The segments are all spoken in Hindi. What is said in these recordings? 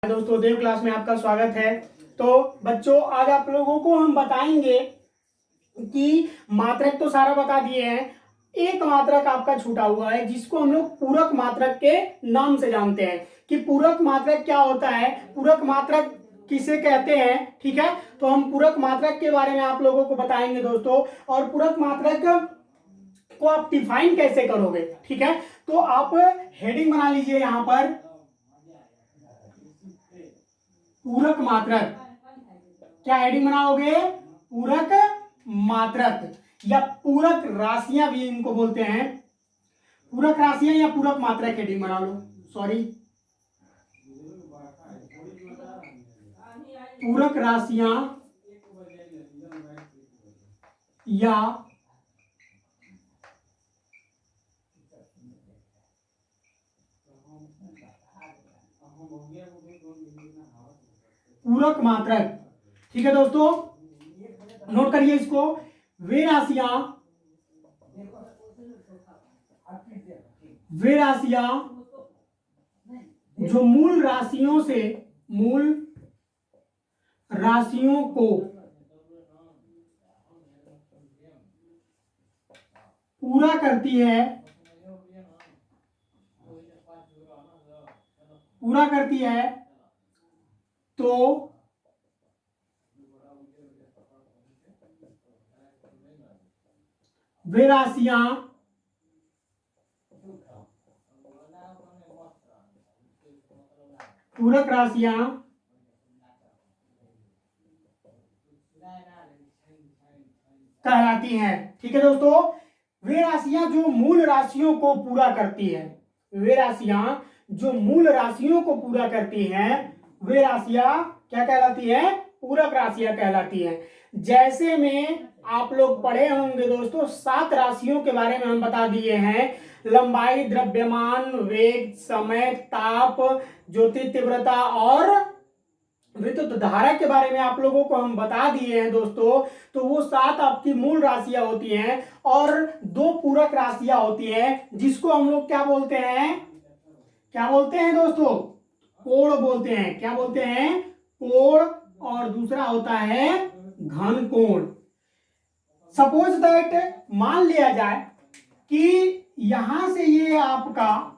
दोस्तों, देव क्लास में आपका स्वागत है। तो बच्चों, आज आप लोगों को हम बताएंगे कि मात्रक तो सारा बता दिए हैं। एक मात्रक आपका छूटा हुआ है जिसको हम लोग पूरक मात्रक के नाम से जानते हैं कि पूरक मात्रक क्या होता है, पूरक मात्रक किसे कहते हैं। ठीक है, तो हम पूरक मात्रक के बारे में आप लोगों को बताएंगे दोस्तों। और पूरक मात्रक को आप डिफाइन कैसे करोगे, ठीक है। तो आप हेडिंग बना लीजिए यहाँ पर, पूरक मात्रक। क्या हेडिंग बनाओगे? पूरक मात्रक या पूरक राशियां भी इनको बोलते हैं। पूरक राशियां या पूरक मात्रक हेडिंग बना लो। सॉरी, पूरक राशियां या पूरक मात्रक। ठीक है दोस्तों, नोट करिए इसको। वे राशियां जो मूल राशियों को पूरा करती है तो वे राशियां पूरक राशियां कहलाती हैं। ठीक है दोस्तों, वे राशियां जो मूल राशियों को पूरा करती है, वे राशियां जो मूल राशियों को पूरा करती हैं, वे राशियां क्या कहलाती है? पूरक राशियां कहलाती हैं। जैसे में आप लोग पढ़े होंगे दोस्तों, 7 राशियों के बारे में हम बता दिए हैं। लंबाई, द्रव्यमान, वेग, समय, ताप, ज्योति तीव्रता और विद्युत धारा के बारे में आप लोगों को हम बता दिए हैं दोस्तों। तो वो 7 आपकी मूल राशियां होती हैं और 2 पूरक राशियां होती हैं जिसको हम लोग क्या बोलते हैं? क्या बोलते हैं दोस्तों? कोण बोलते हैं। क्या बोलते हैं? कोण। और दूसरा होता है घन कोण। सपोज दैट, मान लिया जाए कि यहां से ये आपका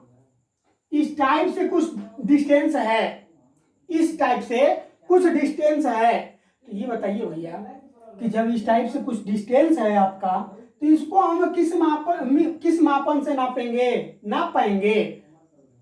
इस टाइप से कुछ डिस्टेंस है, इस टाइप से कुछ डिस्टेंस है। तो ये बताइए भैया कि जब इस टाइप से कुछ डिस्टेंस है आपका, तो इसको हम किस मापन से नापेंगे? नाप पाएंगे?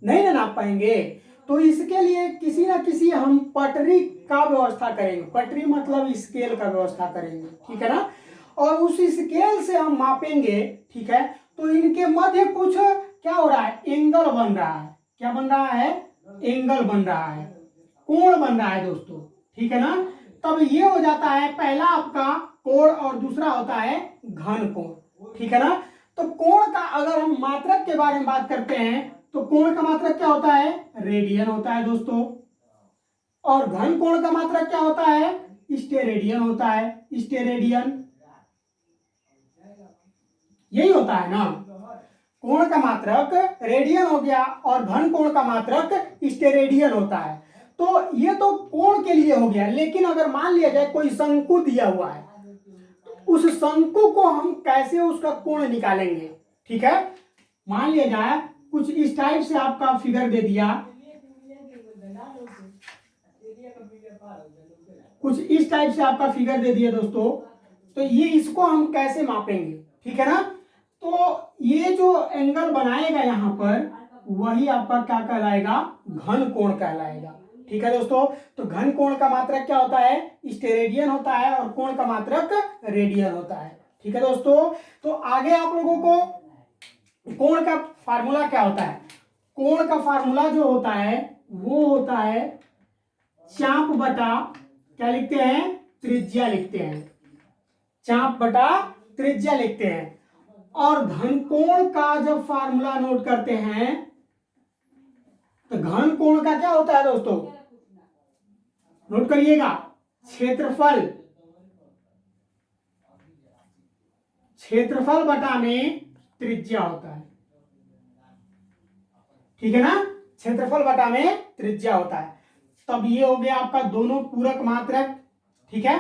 नहीं ना नाप पाएंगे। तो इसके लिए किसी ना किसी हम पटरी का व्यवस्था करेंगे। पटरी मतलब स्केल का व्यवस्था करेंगे, ठीक है ना। और उस स्केल से हम मापेंगे, ठीक है। तो इनके मध्य कुछ क्या हो रहा है? एंगल बन रहा है। क्या बन रहा है? एंगल बन रहा है, कोण बन रहा है दोस्तों, ठीक है ना। तब ये हो जाता है पहला आपका कोण और दूसरा होता है घन कोण, ठीक है ना। तो कोण का अगर हम मात्रक के बारे में बात करते हैं तो कोण का मात्रक क्या होता है? रेडियन होता है दोस्तों। और घन कोण का मात्रक क्या होता है? स्टेरेडियन होता है। स्टेरेडियन, यही होता है ना। कोण का मात्रक रेडियन हो गया और घन कोण का मात्रक स्टेरेडियन होता है। तो ये तो कोण के लिए हो गया, लेकिन अगर मान लिया जाए कोई शंकु दिया हुआ है, तो उस शंकु को हम कैसे उसका कोण निकालेंगे? ठीक है, मान लिया जाए कुछ इस टाइप से आपका फिगर दे दिया, कुछ इस टाइप से आपका फिगर दे दिया दोस्तों। तो ये इसको हम कैसे मापेंगे? ठीक है ना। तो ये जो एंगल बनाएगा यहां पर, वही आपका क्या कहलाएगा? घन कोण कहलाएगा, ठीक है दोस्तों। तो घन कोण का मात्रक क्या होता है? स्टेरेडियन होता है और कोण का मात्रक रेडियन होता है, ठीक है दोस्तों। तो आगे आप लोगों को कोण का फार्मूला क्या होता है? कोण का फार्मूला जो होता है वो होता है चाप बटा, क्या लिखते हैं? त्रिज्या लिखते हैं। चाप बटा त्रिज्या लिखते हैं। और घन कोण का जब फार्मूला नोट करते हैं तो घन कोण का क्या होता है दोस्तों? नोट करिएगा, क्षेत्रफल, क्षेत्रफल बटा में त्रिज्या होता है, ठीक है ना। क्षेत्रफल बटा में त्रिज्या होता है। तब ये हो गया आपका दोनों पूरक मात्रक। ठीक है,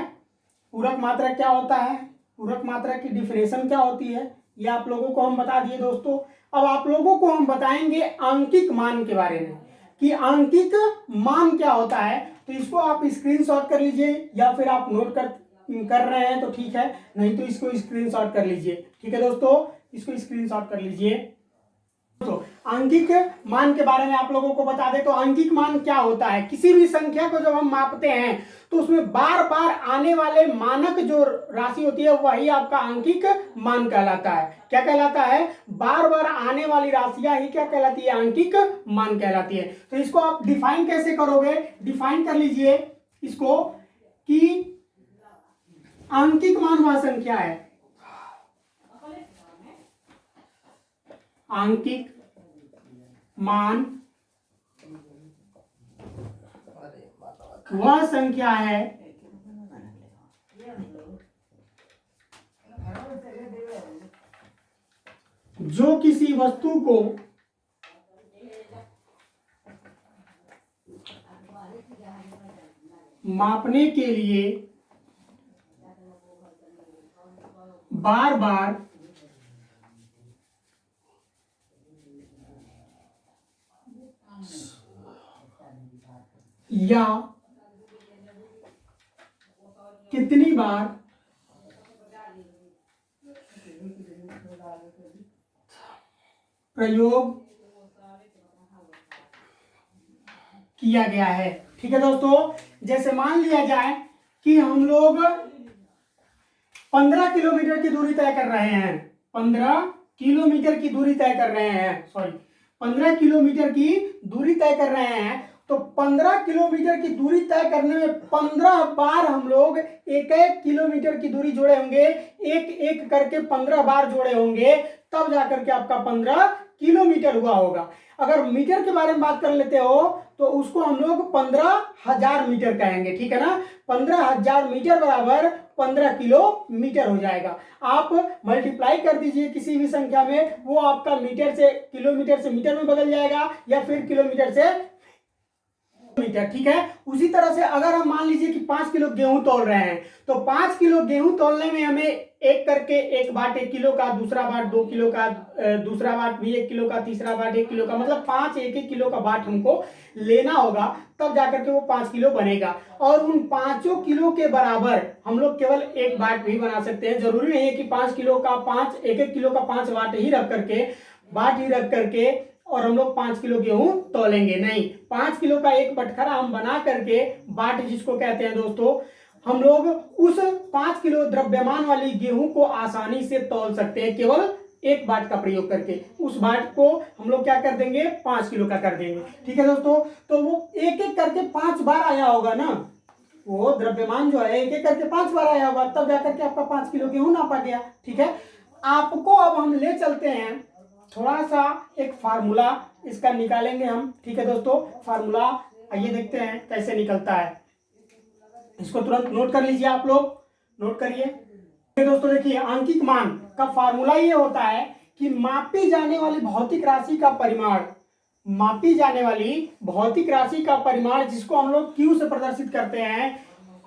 पूरक मात्रक क्या होता है, पूरक मात्रक की डिफिनेशन क्या होती है, ये आप लोगों को हम बता दिए दोस्तों। अब आप लोगों को हम बताएंगे आंकिक मान के बारे में कि आंकिक मान क्या होता है। तो इसको आप स्क्रीनशॉट कर लीजिए, या फिर आप नोट कर रहे हैं तो ठीक है, नहीं तो इसको स्क्रीनशॉट कर लीजिए। ठीक है दोस्तों, इसको स्क्रीनशॉट कर लीजिए। तो आंकिक मान के बारे में आप लोगों को बता दें तो आंकिक मान क्या होता है, किसी भी संख्या को जब हम मापते हैं तो उसमें बार बार आने वाले मानक जो राशि होती है वही आपका आंकिक मान कहलाता है। क्या कहलाता है, बार बार आने वाली राशियां ही क्या कहलाती है, आंकिक मान कहलाती है। तो इसको आप डिफाइन कैसे करोगे, डिफाइन कर लीजिए इसको कि आंकिक मान वह संख्या है, आंकिक मान वह संख्या है जो किसी वस्तु को मापने के लिए बार बार या कितनी बार प्रयोग किया गया है। ठीक है दोस्तों, जैसे मान लिया जाए कि हम लोग 15 किलोमीटर की दूरी तय कर रहे हैं, 15 किलोमीटर की दूरी तय कर रहे हैं, सॉरी 15 किलोमीटर की दूरी तय कर रहे हैं। तो 15 किलोमीटर की दूरी तय करने में 15 बार हम लोग एक एक किलोमीटर की दूरी जोड़े होंगे, एक एक करके 15 बार जोड़े होंगे, तब जाकर के आपका 15 किलोमीटर हुआ होगा। अगर मीटर के बारे में बात कर लेते हो तो उसको हम लोग 15,000 मीटर कहेंगे। ठीक है ना, 15,000 मीटर बराबर 15 किलोमीटर हो जाएगा। आप मल्टीप्लाई कर दीजिए किसी भी संख्या में, वो आपका मीटर से किलोमीटर से मीटर में बदल जाएगा या फिर किलोमीटर से मीटर। ठीक है, उसी तरह से अगर हम मान लीजिए कि 5 किलो गेहूं तोल रहे हैं तो 5 किलो गेहूं तोलने में हमें एक करके एक बाट 1 किलो का, दूसरा बाट 2 किलो का, दूसरा बाट भी 1 किलो का, तीसरा बाट 1 किलो का, मतलब 5 1 किलो का बाट हमको लेना होगा, तब जाकर के वो 5 किलो बनेगा। और उन 5 किलो के बराबर हम लोग केवल एक बाट भी बना सकते हैं। जरूरी नहीं है कि 5 किलो का 5 1 किलो का 5 बाट ही रख करके और हम लोग 5 किलो गेहूं तोलेंगे, नहीं। 5 किलो का एक बटखरा हम बना करके, बाट जिसको कहते हैं दोस्तों, हम लोग उस 5 किलो द्रव्यमान वाली गेहूं को आसानी से तौल सकते हैं केवल एक बाट का प्रयोग करके। उस बाट को हम लोग क्या कर देंगे, 5 किलो का कर देंगे। ठीक है दोस्तों, तो वो एक एक करके 5 बार आया होगा ना, वो द्रव्यमान जो है एक एक करके 5 बार आया होगा, तब जाकर के आपका 5 किलो गेहूं नापा गया। ठीक है, आपको अब हम ले चलते हैं थोड़ा सा एक फार्मूला इसका निकालेंगे हम। ठीक है दोस्तों, फार्मूला आइए देखते हैं कैसे निकलता है। इसको तुरंत नोट कर लीजिए, आप लोग नोट करिए। दोस्तों देखिए, आंकिक मान का फार्मूला ये होता है कि मापी जाने वाली भौतिक राशि का परिमाण, मापी जाने वाली भौतिक राशि का परिमाण जिसको हम लोग Q से प्रदर्शित करते हैं,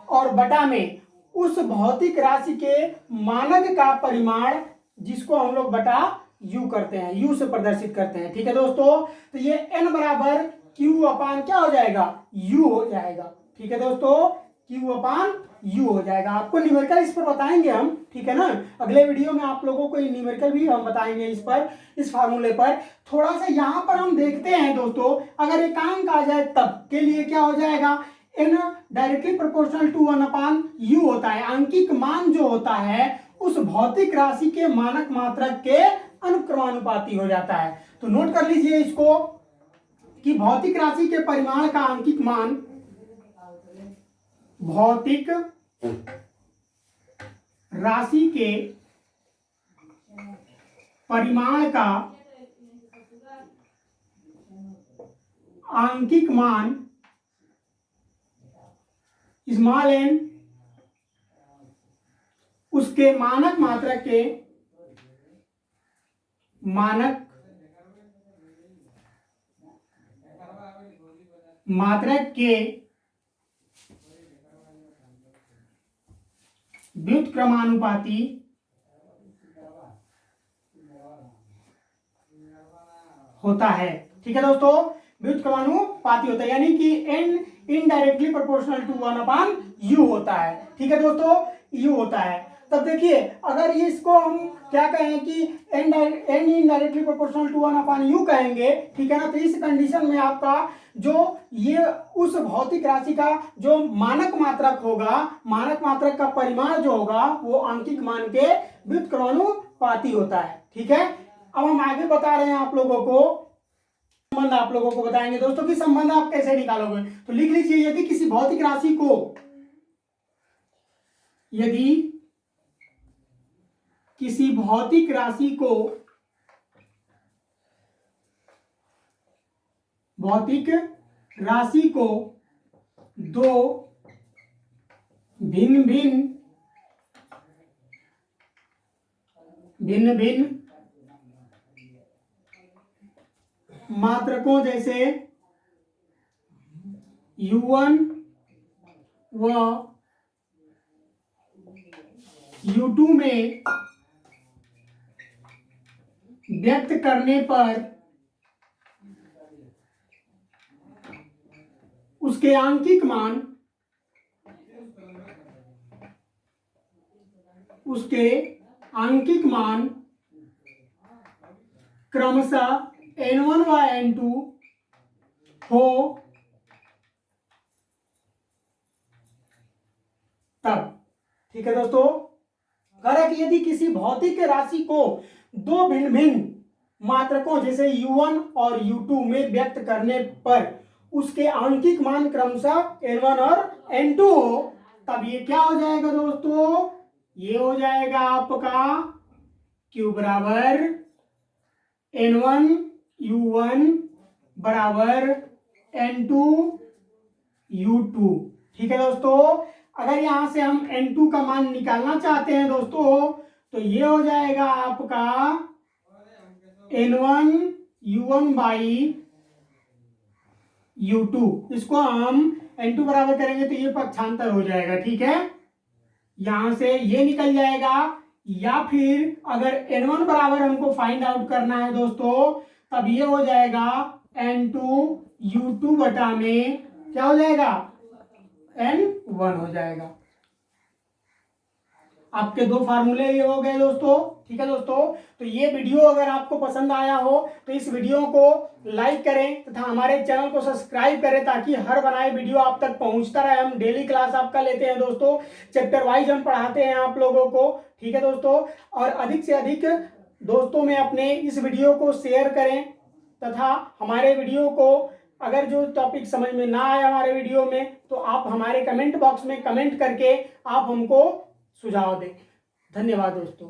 और बटा में उस भौतिक राशि के मानक का परिमाण जिसको हम लोग बटा U करते हैं, U से प्रदर्शित करते हैं। ठीक है दोस्तों, तो ये N बराबर Q अपान क्या हो जाएगा, U हो जाएगा। ठीक है दोस्तों, Q अपान U हो जाएगा। आपको न्यूमेरिकल इस पर बताएंगे हम, ठीक है ना, अगले वीडियो में आप लोगों को न्यूमेरिकल भी हम बताएंगे इस पर, इस फार्मूले पर। थोड़ा सा यहाँ पर हम देखते हैं दोस्तों, अगर एकांक आ जाए तब के लिए क्या हो जाएगा, N directly proportional to 1 upon U होता है। आंकिक मान जो होता है उस भौतिक राशि के मानक मात्रक के अनुक्रमानुपाती हो जाता है। तो नोट कर लीजिए इसको कि भौतिक राशि के परिमाण का आंकिक मान, भौतिक राशि के परिमाण का आंकिक मान स्मॉल n उसके मानक मात्रक के व्युत्क्रमानुपाती होता है। ठीक है दोस्तों, व्युत्क्रमानुपाती होता है, यानी कि n indirectly proportional to 1/u होता है। ठीक है दोस्तों, u होता है। तब देखिए, अगर इसको हम क्या कहें कि n indirectly proportional to 1/u कहेंगे, ठीक है ना, तो इस कंडीशन में आपका जो ये उस भौतिक राशि का जो मानक मात्रक होगा, मानक मात्रक का परिमाण जो होगा वो आंकिक मान के व्युत्क्रमानुपाती होता है। ठीक है, अब हम आगे बता रहे हैं आप लोगों को, संबंध आप लोगों को बताएंगे दोस्तों कि संबंध आप कैसे निकालोगे। तो लिख लीजिए, यदि किसी भौतिक राशि को, यदि किसी भौतिक राशि को दो भिन्न भिन्न मात्रकों जैसे u1 व u2 में व्यक्त करने पर उसके आंकिक मान क्रमशः n1 व n2 हो, तब। ठीक है दोस्तों, कह रहा कि यदि किसी भौतिक राशि को दो भिन्न भिन्न मात्रकों जैसे u1 और u2 में व्यक्त करने पर उसके आंकिक मान क्रमशः n1 और n2 हो, तब ये क्या हो जाएगा दोस्तों, ये हो जाएगा आपका q बराबर n1 u1 बराबर n2 u2। ठीक है दोस्तों, अगर यहां से हम n2 का मान निकालना चाहते हैं दोस्तों, तो ये हो जाएगा आपका n1 u1 बाई u2। इसको हम n2 बराबर करेंगे तो ये पक्षांतर हो जाएगा। ठीक है, यहां से ये निकल जाएगा, या फिर अगर n1 बराबर हमको फाइंड आउट करना है दोस्तों, तब ये हो जाएगा n2 u2 बटा में क्या हो जाएगा, n1 हो जाएगा। आपके दो फार्मूले ये हो गए दोस्तों। ठीक है दोस्तों, तो ये वीडियो अगर आपको पसंद आया हो तो इस वीडियो को लाइक करें तथा हमारे चैनल को सब्सक्राइब करें, ताकि हर बनाए वीडियो आप तक पहुंचता रहे। हम डेली क्लास आपका लेते हैं दोस्तों, चैप्टर वाइज हम पढ़ाते हैं आप लोगों को। ठीक है दोस्तों, और अधिक से अधिक दोस्तों में अपने इस वीडियो को शेयर करें, तथा हमारे वीडियो को अगर जो टॉपिक समझ में ना आए हमारे वीडियो में, तो आप हमारे कमेंट बॉक्स में कमेंट करके आप हमको सुझाव दें। धन्यवाद दोस्तों।